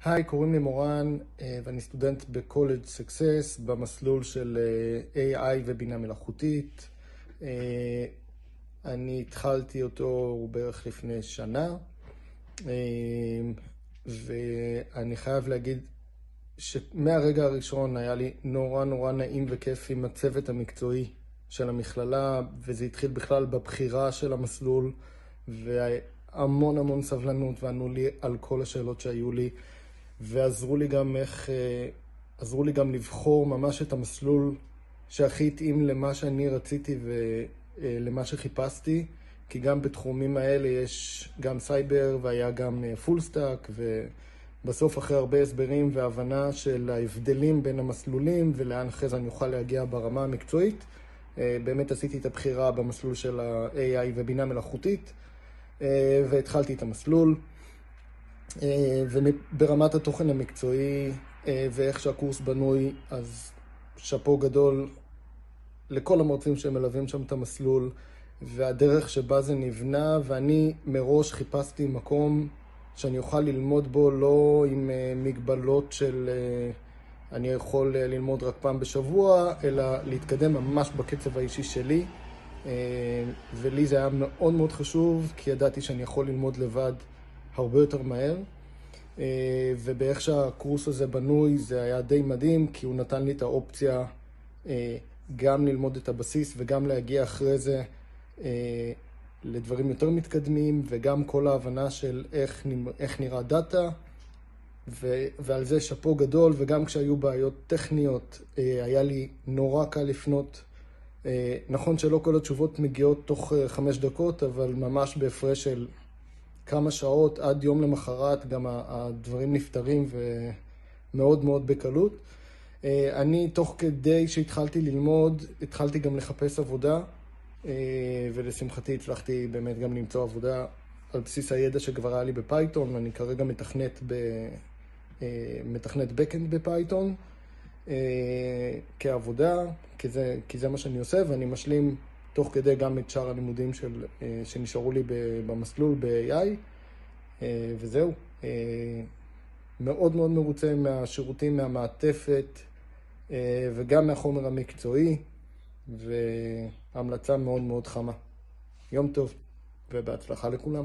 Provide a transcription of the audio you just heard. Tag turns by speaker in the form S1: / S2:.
S1: היי, קוראים לי מורן ואני סטודנט בקולג' סקסס במסלול של AI ובינה מלאכותית. אני התחלתי אותו בערך לפני שנה, ואני חייב להגיד שמהרגע הראשון היה לי נורא נעים וכיף עם הצוות המקצועי של המכללה, וזה התחיל בכלל בבחירה של המסלול, והמון סבלנות, וענו לי על כל השאלות שהיו לי, ועזרו לי גם לבחור ממש את המסלול שהכי התאים למה שאני רציתי ולמה שחיפשתי, כי גם בתחומים האלה יש גם סייבר והיה גם פול סטאק, ובסוף אחרי הרבה הסברים והבנה של ההבדלים בין המסלולים ולאן אחרי זה אני אוכל להגיע ברמה המקצועית, באמת עשיתי את הבחירה במסלול של ה-AI ובינה מלאכותית, והתחלתי את המסלול. וברמת התוכן המקצועי ואיך שהקורס בנוי, אז שפו גדול לכל המרצים שמלווים שם את המסלול והדרך שבה זה נבנה, ואני מראש חיפשתי מקום שאני אוכל ללמוד בו לא עם מגבלות של אני יכול ללמוד רק פעם בשבוע, אלא להתקדם ממש בקצב האישי שלי, ולי זה היה מאוד חשוב, כי ידעתי שאני יכול ללמוד לבד הרבה יותר מהר, ובאיך שהקורס הזה בנוי זה היה די מדהים, כי הוא נתן לי את האופציה גם ללמוד את הבסיס וגם להגיע אחרי זה לדברים יותר מתקדמים, וגם כל ההבנה של איך נראה דאטה, ועל זה שפו גדול. וגם כשהיו בעיות טכניות היה לי נורא קל לפנות. נכון שלא כל התשובות מגיעות תוך 5 דקות, אבל ממש בהפרש של כמה שעות עד יום למחרת גם הדברים נפתרים ומאוד בקלות. אני תוך כדי שהתחלתי ללמוד, התחלתי גם לחפש עבודה, ולשמחתי הצלחתי באמת גם למצוא עבודה על בסיס הידע שכבר היה לי בפייתון. אני כרגע מתכנת backend בפייתון כעבודה, כי זה מה שאני עושה, ואני משלים תוך כדי גם את שאר הלימודים שנשארו לי במסלול ב-AI, וזהו. מאוד מרוצה מהשירותים, מהמעטפת, וגם מהחומר המקצועי, והמלצה מאוד חמה. יום טוב, ובהצלחה לכולם.